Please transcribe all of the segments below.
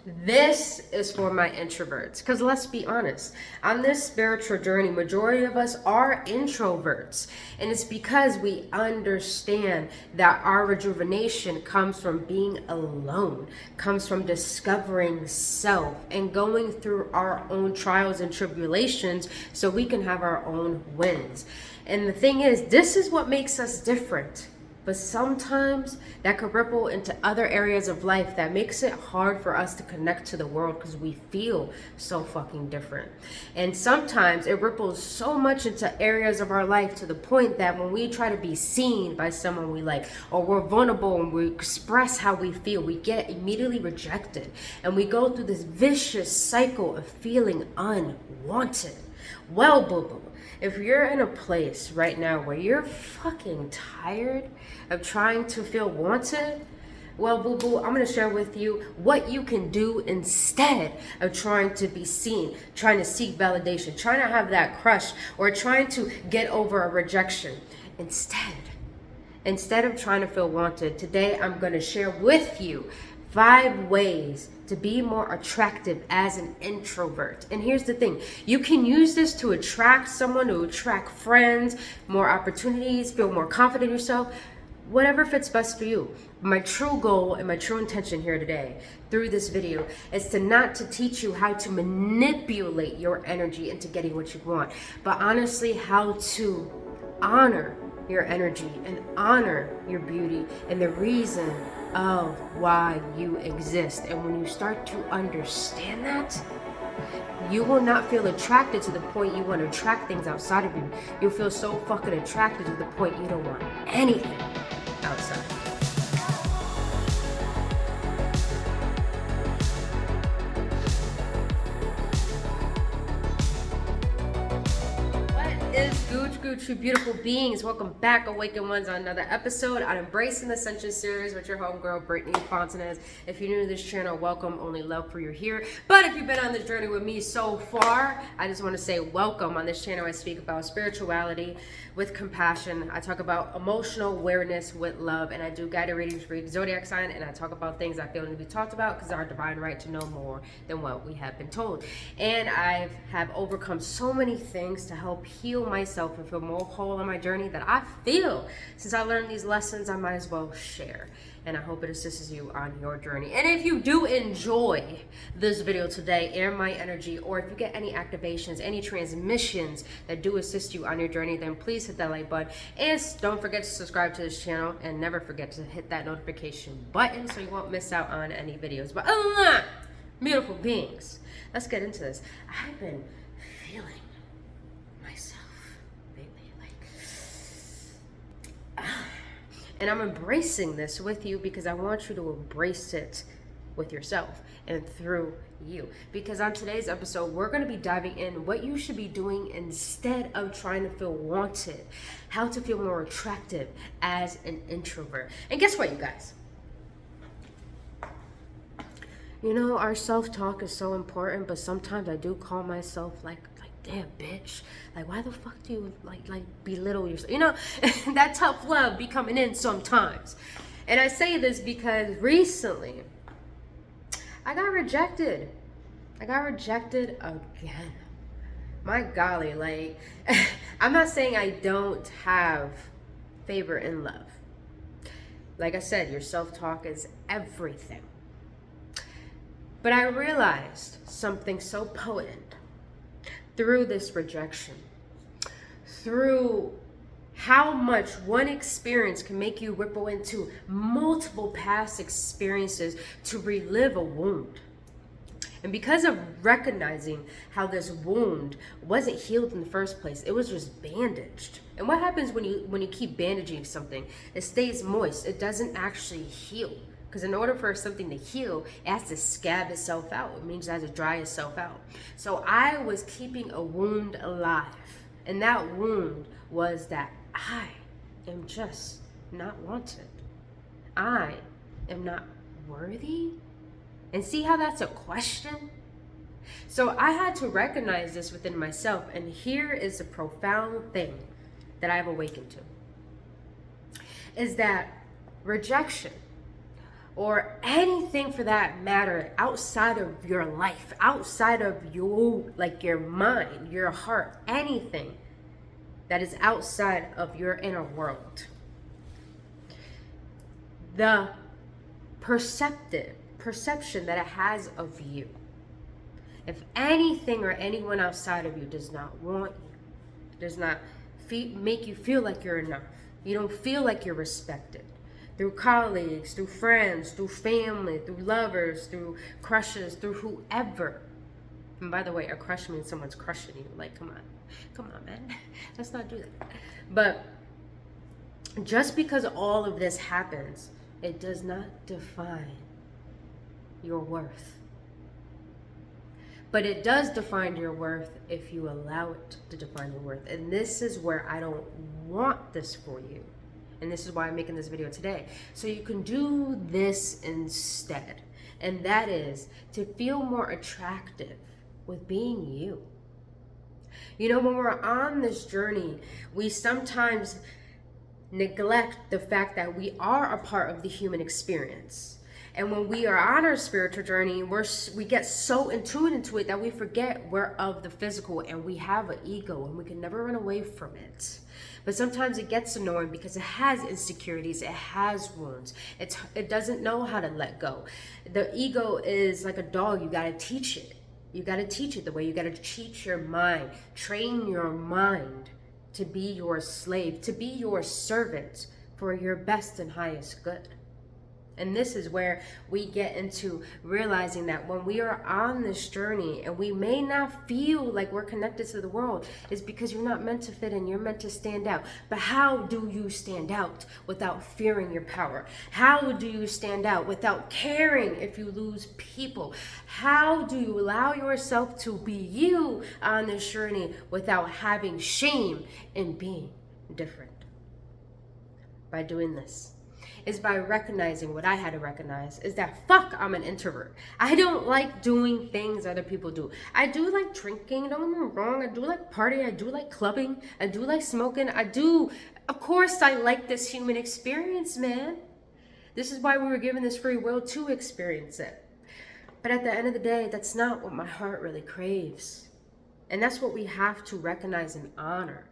This is for my introverts, because let's be honest, on this spiritual journey, majority of us are introverts, and it's because we understand that our rejuvenation comes from being alone, comes from discovering self and going through our own trials and tribulations so we can have our own wins. And the thing is, this is what makes us different. But sometimes that could ripple into other areas of life that makes it hard for us to connect to the world because we feel so fucking different. And sometimes it ripples so much into areas of our life to the point that when we try to be seen by someone we like, or we're vulnerable and we express how we feel, we get immediately rejected. And we go through this vicious cycle of feeling unwanted. Well, boo-boo, if you're in a place right now where you're fucking tired of trying to feel wanted, well, boo-boo, I'm going to share with you what you can do instead of trying to be seen, trying to seek validation, trying to have that crush, or trying to get over a rejection. Instead of trying to feel wanted, today I'm going to share with you 5 ways to be more attractive as an introvert. And here's the thing, you can use this to attract someone, to attract friends, more opportunities, feel more confident in yourself, whatever fits best for you. My true goal and my true intention here today through this video is to teach you how to manipulate your energy into getting what you want, but honestly how to honor your energy and honor your beauty and the reason of why you exist. And when you start to understand that, you will not feel attracted to the point you want to attract things outside of you. You'll feel so fucking attracted to the point you don't want anything outside. Gooch, you beautiful beings. Welcome back, Awaken Ones, on another episode on Embracing the Ascension series with your homegirl, Brittany Fontanez. If you're new to this channel, welcome. Only love for you here. But if you've been on this journey with me so far, I just want to say welcome. On this channel, I speak about spirituality with compassion. I talk about emotional awareness with love, and I do guided readings for each zodiac sign, and I talk about things I feel need to be talked about because our divine right to know more than what we have been told. And I have overcome so many things to help heal myself and feel more whole on my journey that I feel since I learned these lessons I might as well share, and I hope it assists you on your journey. And if you do enjoy this video today and my energy, or if you get any activations, any transmissions that do assist you on your journey, then please hit that like button, and don't forget to subscribe to this channel, and never forget to hit that notification button so you won't miss out on any videos. But beautiful beings, let's get into this. I've been feeling myself lately, and I'm embracing this with you because I want you to embrace it with yourself and through you. Because on today's episode, we're going to be diving in what you should be doing instead of trying to feel wanted, how to feel more attractive as an introvert. And guess what, you guys? You know, our self-talk is so important, but sometimes I do call myself like, damn, bitch. Like, why the fuck do you like belittle yourself? You know, that tough love be coming in sometimes. And I say this because recently I got rejected. I got rejected again. My golly, like, I'm not saying I don't have favor in love. Like I said, your self-talk is everything. But I realized something so potent through this rejection, through how much one experience can make you ripple into multiple past experiences to relive a wound. And because of recognizing how this wound wasn't healed in the first place, it was just bandaged. And what happens when you keep bandaging something? It stays moist. It doesn't actually heal. Because in order for something to heal, it has to scab itself out. It means it has to dry itself out. So I was keeping a wound alive. And that wound was that I am just not wanted. I am not worthy. And see how that's a question? So I had to recognize this within myself. And here is a profound thing that I've awakened to. Is that rejection or anything for that matter outside of your life, outside of your, like your mind, your heart, anything that is outside of your inner world. The perception that it has of you. If anything or anyone outside of you does not want you, does not make you feel like you're enough, you don't feel like you're respected, through colleagues, through friends, through family, through lovers, through crushes, through whoever. And by the way, a crush means someone's crushing you. Like, come on, man. Let's not do that. But just because all of this happens, it does not define your worth. But it does define your worth if you allow it to define your worth. And this is where I don't want this for you. And this is why I'm making this video today. So you can do this instead. And that is to feel more attractive with being you. You know, when we're on this journey, we sometimes neglect the fact that we are a part of the human experience. And when we are on our spiritual journey, we get so in tune into it that we forget we're of the physical, and we have an ego and we can never run away from it. But sometimes it gets annoying because it has insecurities, it has wounds, it doesn't know how to let go. The ego is like a dog, you gotta teach it. You gotta teach it the way you gotta teach your mind, train your mind to be your slave, to be your servant for your best and highest good. And this is where we get into realizing that when we are on this journey and we may not feel like we're connected to the world, is because you're not meant to fit in, you're meant to stand out. But how do you stand out without fearing your power? How do you stand out without caring if you lose people? How do you allow yourself to be you on this journey without having shame in being different? By doing this is by recognizing what I had to recognize, is that fuck, I'm an introvert. I don't like doing things other people do. I do like drinking, don't get me wrong. I do like partying, I do like clubbing, I do like smoking, of course I like this human experience, man. This is why we were given this free will to experience it. But at the end of the day, that's not what my heart really craves. And that's what we have to recognize and honor,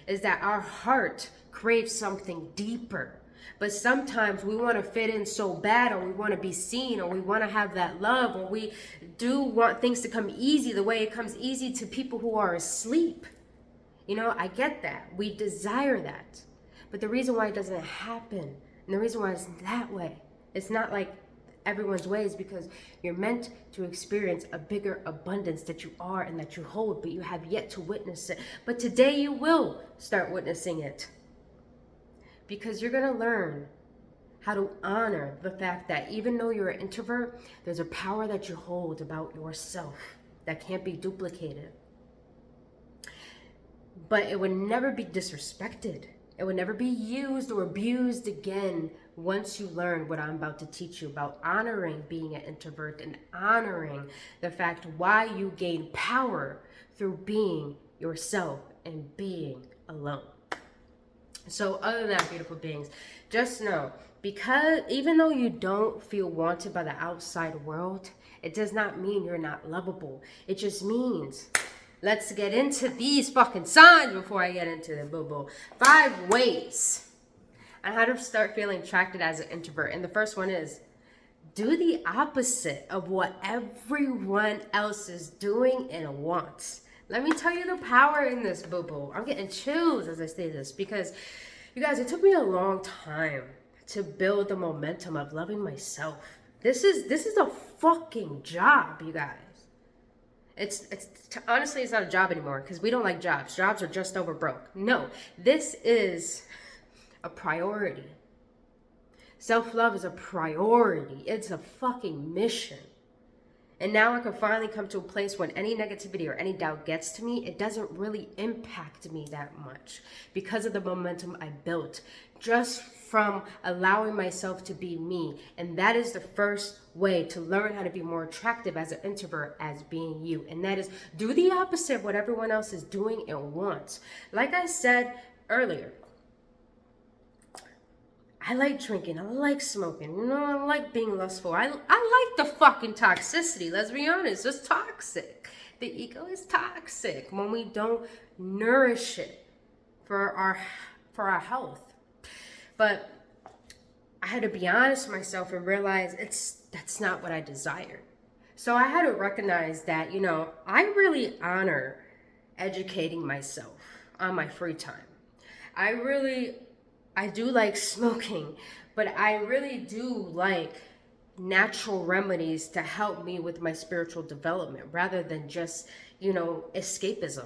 is that our heart craves something deeper. But sometimes we want to fit in so bad, or we want to be seen, or we want to have that love, or we do want things to come easy the way it comes easy to people who are asleep. You know, I get that. We desire that. But the reason why it doesn't happen, and the reason why it's that way, it's not like everyone's way, is because you're meant to experience a bigger abundance that you are and that you hold, but you have yet to witness it. But today you will start witnessing it. Because you're going to learn how to honor the fact that even though you're an introvert, there's a power that you hold about yourself that can't be duplicated. But it would never be disrespected. It would never be used or abused again once you learn what I'm about to teach you about honoring being an introvert and honoring the fact why you gain power through being yourself and being alone. So other than that, beautiful beings, just know, because even though you don't feel wanted by the outside world, it does not mean you're not lovable. It just means, let's get into these fucking signs before I get into the boo-boo. 5 ways on how to start feeling attracted as an introvert. And the first one is, do the opposite of what everyone else is doing and wants. Let me tell you the power in this, boo-boo. I'm getting chills as I say this because, you guys, it took me a long time to build the momentum of loving myself. This is a fucking job, you guys. It's honestly, it's not a job anymore because we don't like jobs. Jobs are just over broke. No, this is a priority. Self-love is a priority. It's a fucking mission. And now I can finally come to a place when any negativity or any doubt gets to me, it doesn't really impact me that much because of the momentum I built just from allowing myself to be me. And that is the first way to learn how to be more attractive as an introvert, as being you. And that is, do the opposite of what everyone else is doing and wants. Like I said earlier, I like drinking. I like smoking. You know, I like being lustful. I like the fucking toxicity. Let's be honest. It's toxic. The ego is toxic when we don't nourish it for our health. But I had to be honest with myself and realize that's not what I desired. So I had to recognize that, you know, I really honor educating myself on my free time. I do like smoking, but I really do like natural remedies to help me with my spiritual development rather than just, you know, escapism.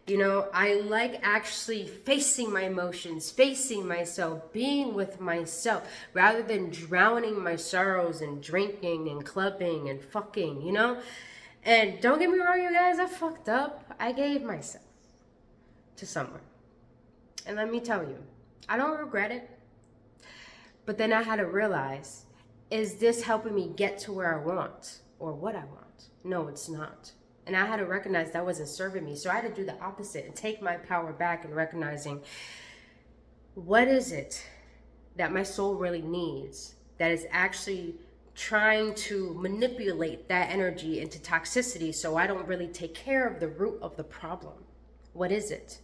You know, I like actually facing my emotions, facing myself, being with myself, rather than drowning my sorrows and drinking and clubbing and fucking, you know? And don't get me wrong, you guys, I fucked up. I gave myself to someone. And let me tell you, I don't regret it. But then I had to realize, is this helping me get to where I want or what I want? No, it's not. And I had to recognize that wasn't serving me. So I had to do the opposite and take my power back and recognizing, what is it that my soul really needs that is actually trying to manipulate that energy into toxicity so I don't really take care of the root of the problem? What is it?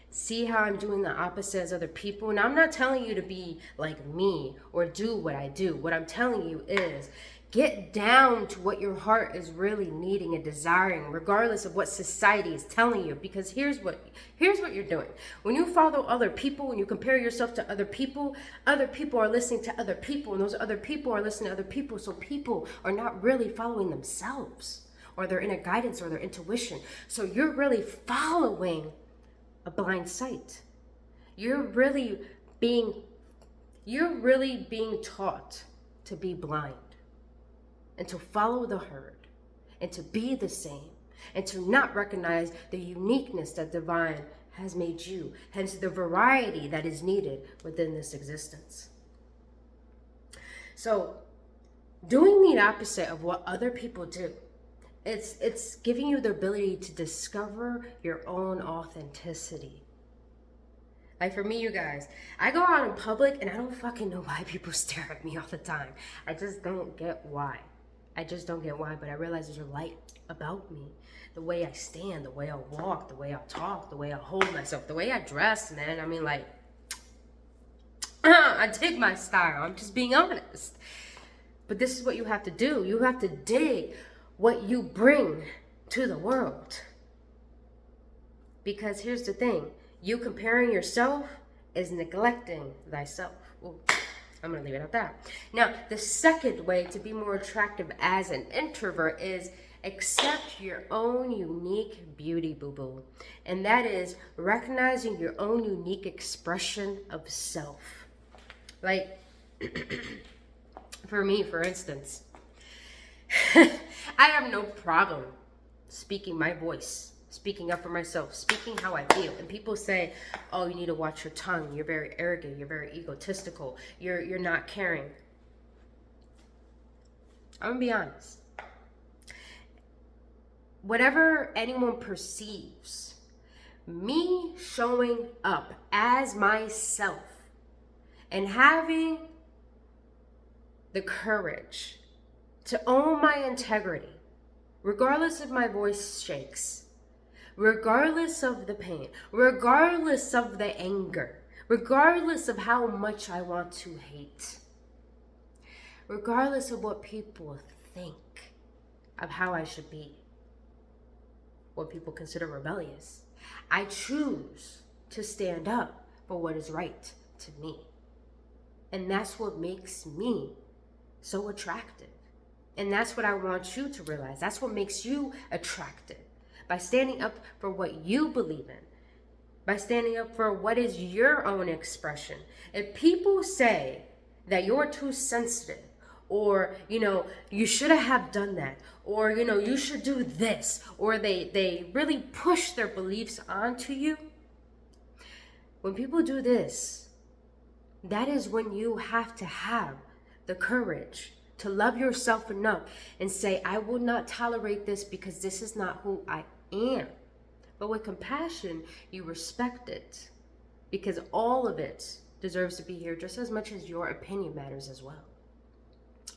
See how I'm doing the opposite as other people? And I'm not telling you to be like me or do what I do. What I'm telling you is get down to what your heart is really needing and desiring, regardless of what society is telling you. Because here's what you're doing. When you follow other people, when you compare yourself to other people are listening to other people, and those other people are listening to other people. So people are not really following themselves or their inner guidance or their intuition. So you're really following a blind sight. You're really being taught to be blind and to follow the herd and to be the same and to not recognize the uniqueness that divine has made you, hence the variety that is needed within this existence. So doing the opposite of what other people do, it's giving you the ability to discover your own authenticity. Like for me, you guys, I go out in public and I don't fucking know why people stare at me all the time. I just don't get why. But I realize there's a light about me. The way I stand, the way I walk, the way I talk, the way I hold myself, the way I dress, man. I mean, like, I dig my style. I'm just being honest. But this is what you have to do. You have to dig what you bring to the world. Because here's the thing. You comparing yourself is neglecting thyself. Ooh, I'm going to leave it at that. Now, the second way to be more attractive as an introvert is accept your own unique beauty, boo-boo. And that is recognizing your own unique expression of self. Like, for me, for instance, I have no problem speaking my voice, speaking up for myself, speaking how I feel. And people say, oh, you need to watch your tongue. You're very arrogant. You're very egotistical. You're not caring. I'm going to be honest. Whatever anyone perceives, me showing up as myself and having the courage to own my integrity, regardless if my voice shakes, regardless of the pain, regardless of the anger, regardless of how much I want to hate, regardless of what people think of how I should be, what people consider rebellious, I choose to stand up for what is right to me. And that's what makes me so attractive. And that's what I want you to realize. That's what makes you attractive. By standing up for what you believe in. By standing up for what is your own expression. If people say that you're too sensitive, or, you should have done that, or, you should do this, or they really push their beliefs onto you, when people do this, that is when you have to have the courage to love yourself enough and say, I will not tolerate this because this is not who I am. But with compassion, you respect it because all of it deserves to be here just as much as your opinion matters as well.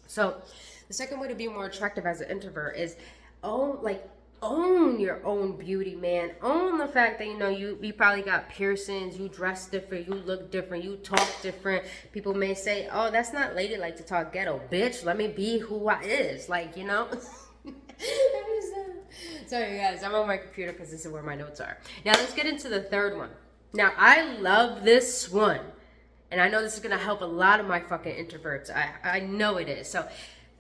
So the second way to be more attractive as an introvert is own your own beauty, man. Own the fact that you probably got piercings, you dress different, you look different, you talk different. People may say, oh, that's not ladylike to talk ghetto. Bitch, let me be who I is. Like, Sorry guys, I'm on my computer because this is where my notes are. Now let's get into the third one. Now I love this one, and I know this is gonna help a lot of my fucking introverts. I know it is. So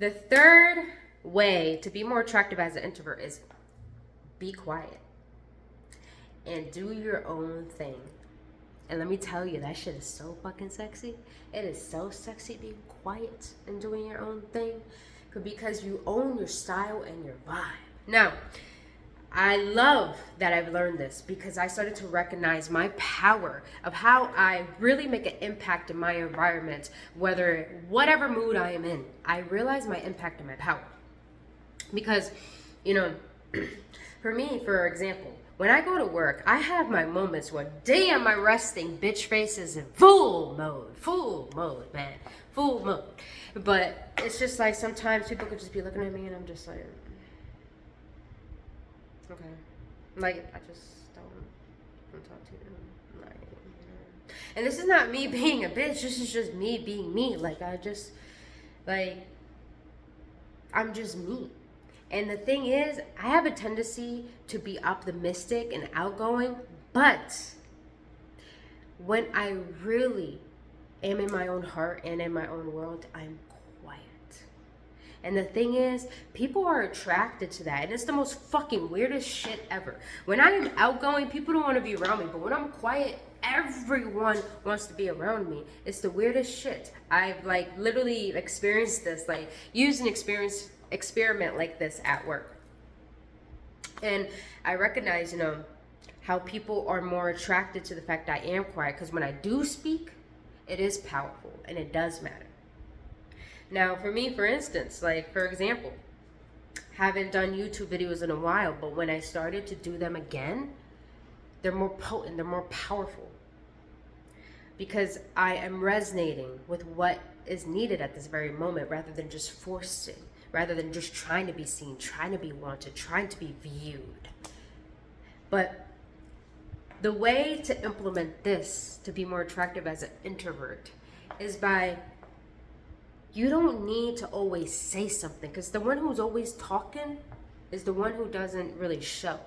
the third way to be more attractive as an introvert is be quiet and do your own thing. And let me tell you, that shit is so fucking sexy. It is so sexy being quiet and doing your own thing, because you own your style and your vibe. Now, I love that I've learned this, because I started to recognize my power of how I really make an impact in my environment, whatever mood I am in. I realize my impact and my power. Because, for me, for example, when I go to work, I have my moments where, damn, my resting bitch face is in full mode, man, full mode. But it's just like sometimes people could just be looking at me and I'm just like, okay, like I just don't want to talk to you. Like, and this is not me being a bitch. This is just me being me. I'm just me. And the thing is, I have a tendency to be optimistic and outgoing, but when I really am in my own heart and in my own world, I'm quiet. And the thing is, people are attracted to that. And it's the most fucking weirdest shit ever. When I'm outgoing, people don't want to be around me. But when I'm quiet, everyone wants to be around me. It's the weirdest shit. I've literally experienced this, used an experiment like this at work. And I recognize, how people are more attracted to the fact that I am quiet, because when I do speak, it is powerful and it does matter. Now, for me, for instance, for example, haven't done YouTube videos in a while, but when I started to do them again, they're more potent, they're more powerful, because I am resonating with what is needed at this very moment, rather than just forcing, rather than just trying to be seen, trying to be wanted, trying to be viewed. But the way to implement this to be more attractive as an introvert is by, you don't need to always say something, because the one who's always talking is the one who doesn't really show.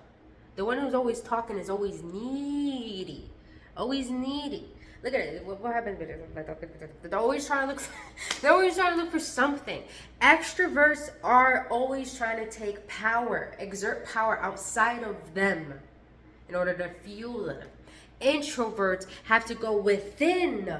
The one who's always talking is always needy. Always needy. Look at it. What happened? They're always trying to look for something. Extroverts are always trying to take power, exert power outside of them in order to fuel them. Introverts have to go within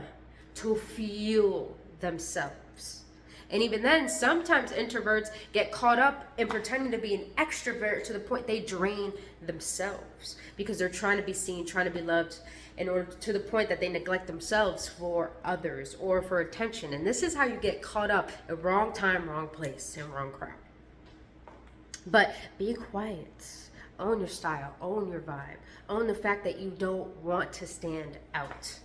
to fuel themselves. And even then, sometimes introverts get caught up in pretending to be an extrovert to the point they drain themselves, because they're trying to be seen, trying to be loved, in order to the point that they neglect themselves for others or for attention. And this is how you get caught up at wrong time, wrong place, and wrong crowd. But be quiet. Own your style, own your vibe, own the fact that you don't want to stand out.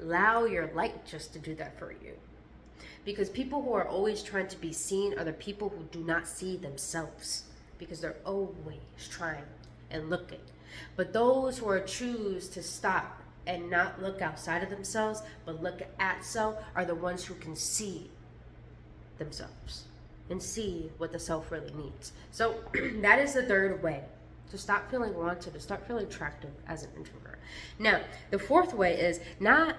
Allow your light just to do that for you. Because people who are always trying to be seen are the people who do not see themselves, because they're always trying and looking. But those who choose to stop and not look outside of themselves, but look at self, are the ones who can see themselves and see what the self really needs. So that is the third way to stop feeling wanted, to start feeling attractive as an introvert. Now, the fourth way is not...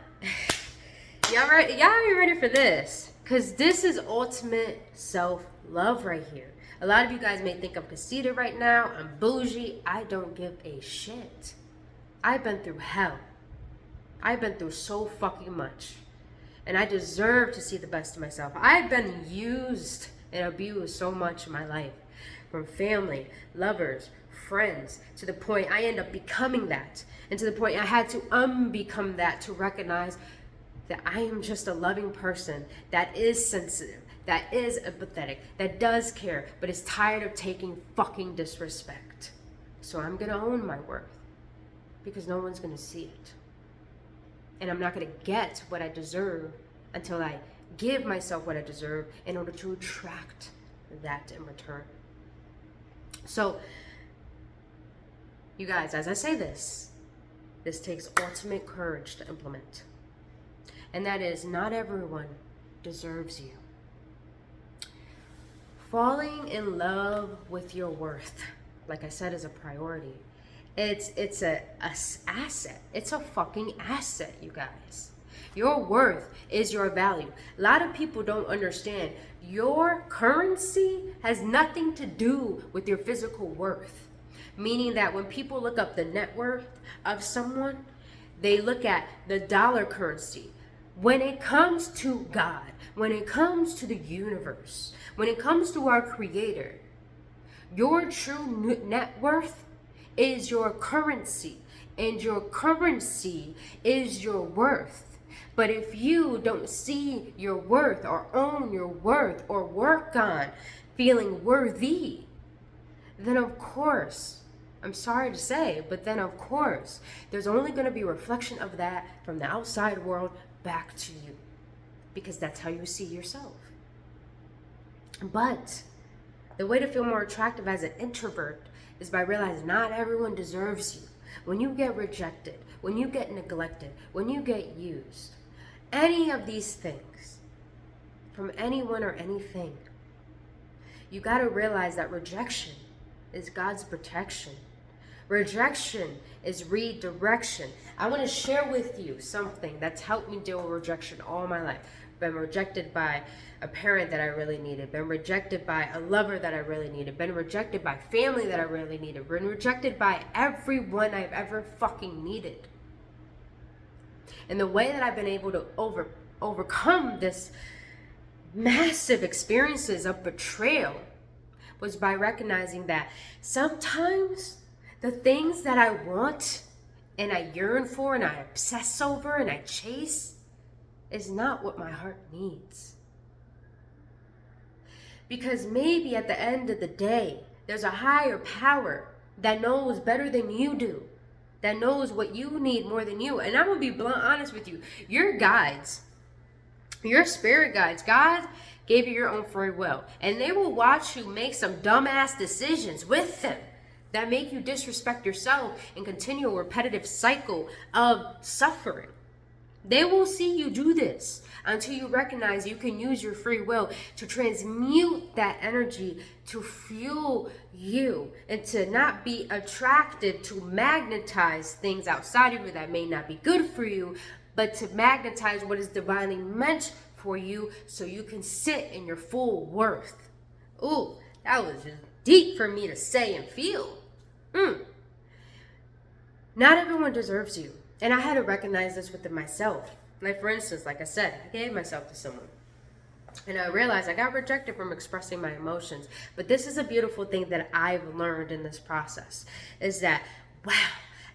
Y'all are ready for this? Because this is ultimate self-love right here. A lot of you guys may think I'm conceited right now, I'm bougie. I don't give a shit. I've been through hell. I've been through so fucking much. And I deserve to see the best of myself. I've been used and abused so much in my life. From family, lovers, friends, to the point I end up becoming that. And to the point I had to unbecome that to recognize that I am just a loving person that is sensitive, that is empathetic, that does care, but is tired of taking fucking disrespect. So I'm gonna own my worth, because no one's gonna see it. And I'm not going to get what I deserve until I give myself what I deserve in order to attract that in return. So, you guys, as I say this takes ultimate courage to implement. And that is, not everyone deserves you. Falling in love with your worth, like I said, is a priority. It's a asset. It's a fucking asset, you guys. Your worth is your value. A lot of people don't understand. Your currency has nothing to do with your physical worth. Meaning that when people look up the net worth of someone, they look at the dollar currency. When it comes to God, when it comes to the universe, when it comes to our Creator, your true net worth is your currency, and your currency is your worth. But if you don't see your worth or own your worth or work on feeling worthy, then of course, I'm sorry to say, but then of course, there's only going to be a reflection of that from the outside world back to you, because that's how you see yourself. But the way to feel more attractive as an introvert is by realizing not everyone deserves you. When you get rejected, when you get neglected, when you get used, any of these things from anyone or anything, you got to realize that rejection is God's protection. Rejection is redirection. I want to share with you something that's helped me deal with rejection all my life. Been rejected by a parent that I really needed. Been rejected by a lover that I really needed. Been rejected by family that I really needed. Been rejected by everyone I've ever fucking needed. And the way that I've been able to overcome this massive experiences of betrayal was by recognizing that sometimes the things that I want and I yearn for and I obsess over and I chase is not what my heart needs. Because maybe at the end of the day, there's a higher power that knows better than you do, that knows what you need more than you. And I'm going to be blunt honest with you. Your guides, your spirit guides, God gave you your own free will. And they will watch you make some dumbass decisions with them that make you disrespect yourself and continue a repetitive cycle of suffering. They will see you do this until you recognize you can use your free will to transmute that energy to fuel you and to not be attracted to magnetize things outside of you that may not be good for you, but to magnetize what is divinely meant for you so you can sit in your full worth. Ooh, that was just deep for me to say and feel. Not everyone deserves you. And I had to recognize this within myself. Like, for instance, like I said, I gave myself to someone. And I realized I got rejected from expressing my emotions. But this is a beautiful thing that I've learned in this process. Is that, wow,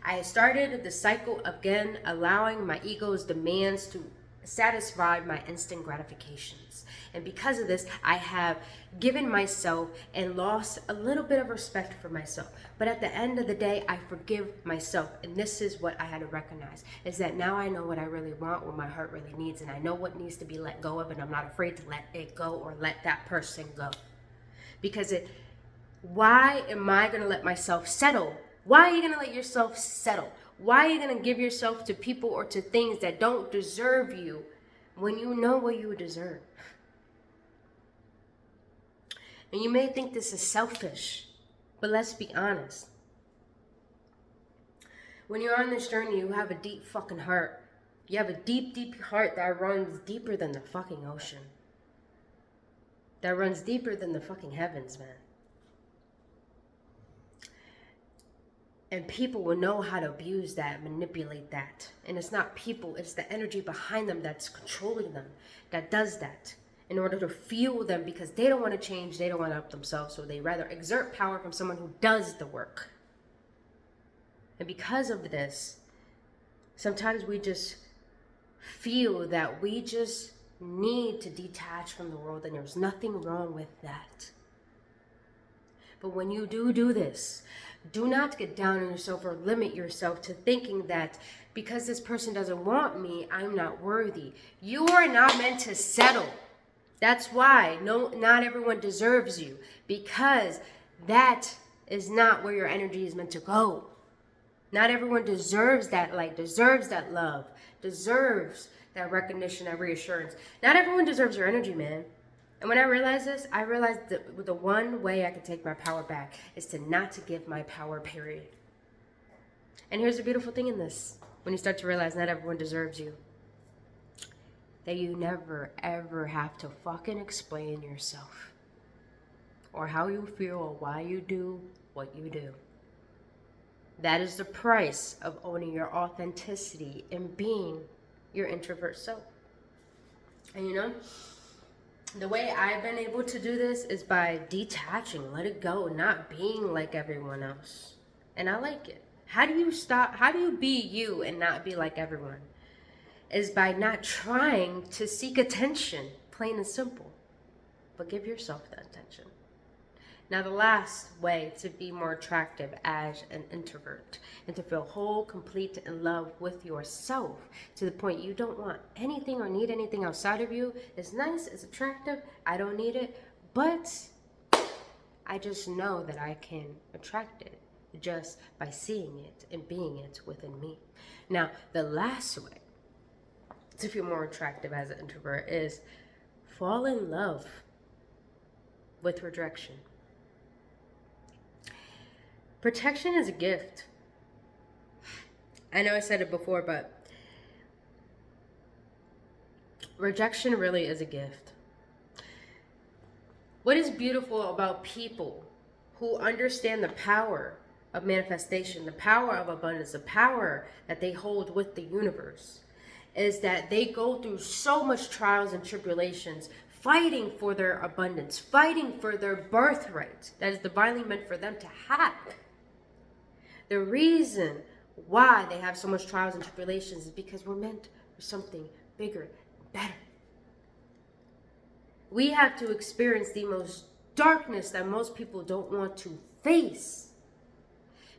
I started the cycle again, allowing my ego's demands to satisfy my instant gratifications. And because of this, I have given myself and lost a little bit of respect for myself. But at the end of the day, I forgive myself. And this is what I had to recognize, is that now I know what I really want, what my heart really needs, and I know what needs to be let go of, and I'm not afraid to let it go or let that person go. Because why am I going to let myself settle? Why are you going to let yourself settle? Why are you going to give yourself to people or to things that don't deserve you when you know what you deserve? And you may think this is selfish, but let's be honest. When you're on this journey, you have a deep fucking heart. You have a deep, deep heart that runs deeper than the fucking ocean. That runs deeper than the fucking heavens, man. And people will know how to abuse that, manipulate that. And it's not people, it's the energy behind them that's controlling them that does that in order to fuel them, because they don't want to change, they don't want to up themselves, so they rather exert power from someone who does the work. And because of this, sometimes we just feel that we just need to detach from the world, and there's nothing wrong with that. But when you do this, Do not get down on yourself or limit yourself to thinking that because this person doesn't want me, I'm not worthy. You are not meant to settle. That's why not everyone deserves you, because that is not where your energy is meant to go. Not everyone deserves that light, deserves that love, deserves that recognition, that reassurance. Not everyone deserves your energy, man. And when I realized this, I realized that the one way I could take my power back is to not to give my power, period. And here's the beautiful thing in this. When you start to realize not everyone deserves you, that you never, ever have to fucking explain yourself or how you feel or why you do what you do. That is the price of owning your authenticity and being your introvert self. And you know, the way I've been able to do this is by detaching, let it go, not being like everyone else. And I like it. How do you be you and not be like everyone? Is by not trying to seek attention, plain and simple. But give yourself that attention. Now, the last way to be more attractive as an introvert and to feel whole, complete, in love with yourself to the point you don't want anything or need anything outside of you is nice, it's attractive, I don't need it, but I just know that I can attract it just by seeing it and being it within me. Now, the last way to feel more attractive as an introvert is fall in love with rejection. Protection is a gift. I know I said it before, but rejection really is a gift. What is beautiful about people who understand the power of manifestation, the power of abundance, the power that they hold with the universe, is that they go through so much trials and tribulations, fighting for their abundance, fighting for their birthright that is divinely meant for them to have. The reason why they have so much trials and tribulations is because we're meant for something bigger and better. We have to experience the most darkness that most people don't want to face,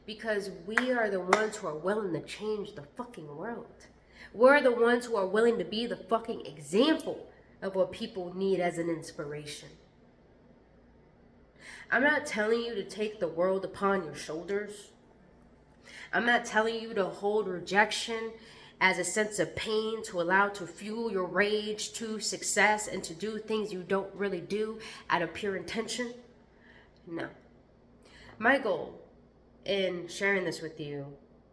because we are the ones who are willing to change the fucking world. We're the ones who are willing to be the fucking example of what people need as an inspiration. I'm not telling you to take the world upon your shoulders. I'm not telling you to hold rejection as a sense of pain to allow to fuel your rage to success and to do things you don't really do out of pure intention. No. My goal in sharing this with you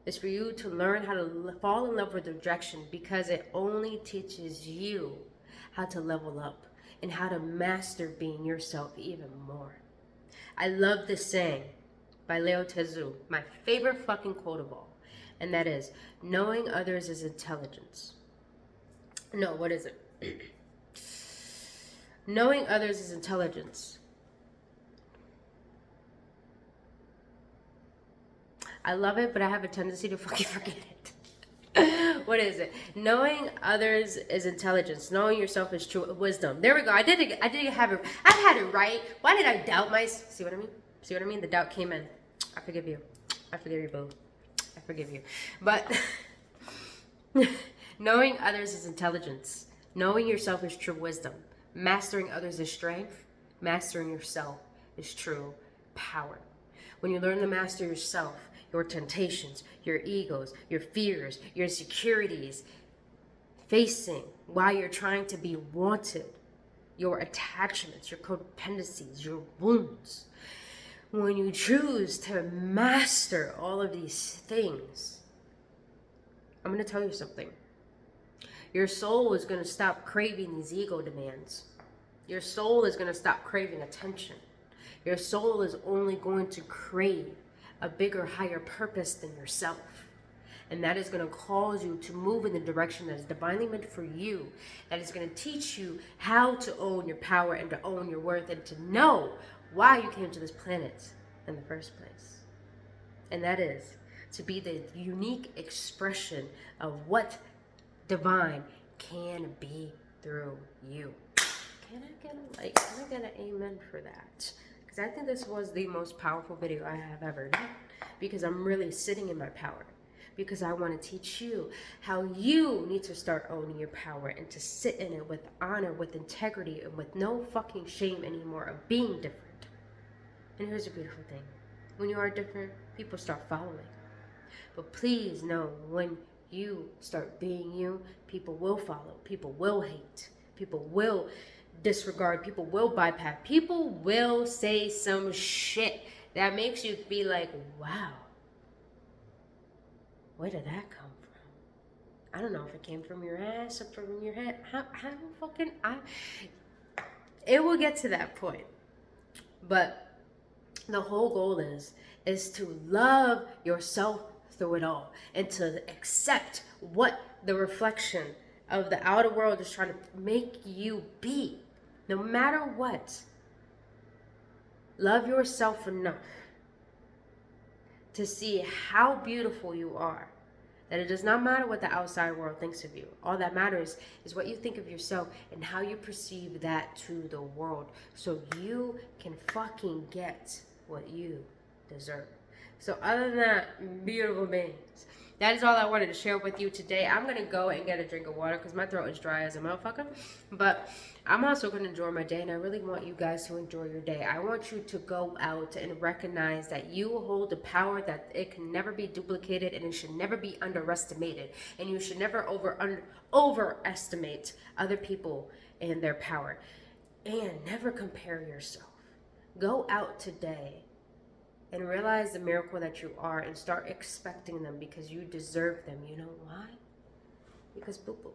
is for you to learn how to fall in love with rejection, because it only teaches you how to level up and how to master being yourself even more. I love this saying by Lao Tzu, my favorite fucking quote of all, and that is, knowing others is intelligence. No, what is it? Knowing others is intelligence. I love it, but I have a tendency to fucking forget it. What is it? Knowing others is intelligence. Knowing yourself is true wisdom. There we go. I did have it. I've had it right. Why did I doubt myself? See what I mean? See what I mean? The doubt came in. I forgive you. I forgive you, boo. I forgive you. But knowing others is intelligence. Knowing yourself is true wisdom. Mastering others is strength. Mastering yourself is true power. When you learn to master yourself, your temptations, your egos, your fears, your insecurities, facing why you're trying to be wanted, your attachments, your codependencies, your wounds. When you choose to master all of these things, I'm going to tell you something. Your soul is going to stop craving these ego demands. Your soul is going to stop craving attention. Your soul is only going to crave a bigger, higher purpose than yourself. And that is going to cause you to move in the direction that is divinely meant for you. That is going to teach you how to own your power and to own your worth and to know why you came to this planet in the first place. And that is to be the unique expression of what divine can be through you. Can I get an amen for that? because I think this was the most powerful video I have ever done, because I'm really sitting in my power, because I want to teach you how you need to start owning your power and to sit in it with honor, with integrity, and with no fucking shame anymore of being different. And here's a beautiful thing. When you are different, people start following. But please know, when you start being you, people will follow. People will hate. People will disregard. People will bypass. People will say some shit that makes you be like, wow, where did that come from? I don't know if it came from your ass or from your head. It will get to that point. But the whole goal is to love yourself through it all, and to accept what the reflection of the outer world is trying to make you be. No matter what, love yourself enough to see how beautiful you are, that it does not matter what the outside world thinks of you. All that matters is what you think of yourself and how you perceive that to the world, so you can fucking get what you deserve. So other than that, beautiful beings, that is all I wanted to share with you today. I'm going to go and get a drink of water because my throat is dry as a motherfucker. But I'm also going to enjoy my day, and I really want you guys to enjoy your day. I want you to go out and recognize that you hold the power, that it can never be duplicated, and it should never be underestimated. And you should never overestimate other people and their power. And never compare yourself. Go out today and realize the miracle that you are, and start expecting them, because you deserve them. You know why? Because boo-boo.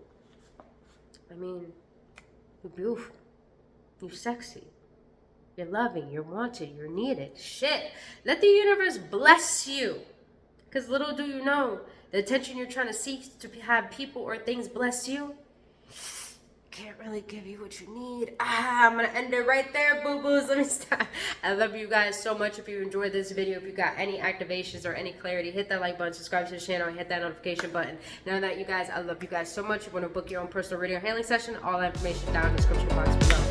I mean, you're beautiful. You're sexy. You're loving. You're wanted. You're needed. Shit. Let the universe bless you. Because little do you know, the attention you're trying to seek to have people or things bless you can't really give you what you need. I'm gonna end it right there, boo-boos. Let me stop. I love you guys so much. If you enjoyed this video, if you got any activations or any clarity, hit that like button, subscribe to the channel, and hit that notification button. Now that you guys, I love you guys so much. If you want to book your own personal radio healing session, all that information down in the description box below.